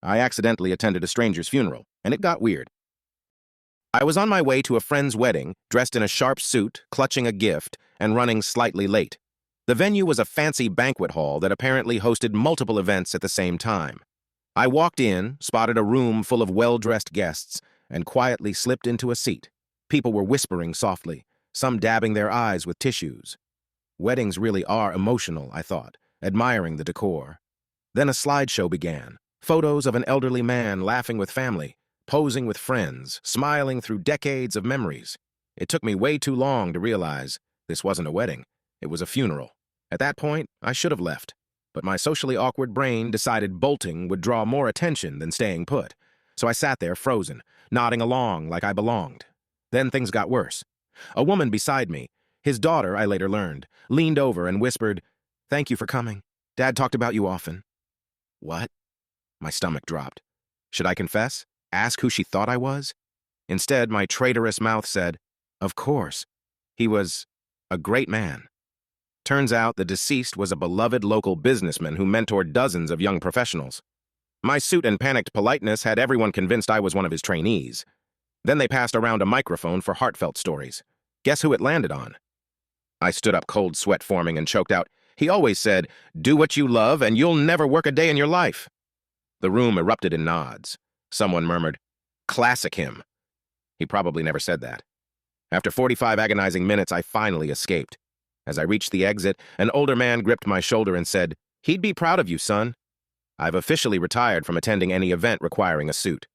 I accidentally attended a stranger's funeral, and it got weird. I was on my way to a friend's wedding, dressed in a sharp suit, clutching a gift, and running slightly late. The venue was a fancy banquet hall that apparently hosted multiple events at the same time. I walked in, spotted a room full of well-dressed guests, and quietly slipped into a seat. People were whispering softly, some dabbing their eyes with tissues. Weddings really are emotional, I thought, admiring the decor. Then a slideshow began, photos of an elderly man laughing with family, posing with friends, smiling through decades of memories. It took me way too long to realize this wasn't a wedding, it was a funeral. At that point, I should have left, but my socially awkward brain decided bolting would draw more attention than staying put. So I sat there frozen, nodding along like I belonged. Then things got worse. A woman beside me, his daughter, I later learned, leaned over and whispered, "Thank you for coming. Dad talked about you often." What? My stomach dropped. Should I confess? Ask who she thought I was? Instead, my traitorous mouth said, "Of course. He was a great man." Turns out the deceased was a beloved local businessman who mentored dozens of young professionals. My suit and panicked politeness had everyone convinced I was one of his trainees. Then they passed around a microphone for heartfelt stories. Guess who it landed on? I stood up, cold sweat forming, and choked out, "He always said, 'Do what you love and you'll never work a day in your life.'" The room erupted in nods. Someone murmured, "Classic him." He probably never said that. After 45 agonizing minutes, I finally escaped. As I reached the exit, an older man gripped my shoulder and said, "He'd be proud of you, son." I've officially retired from attending any event requiring a suit.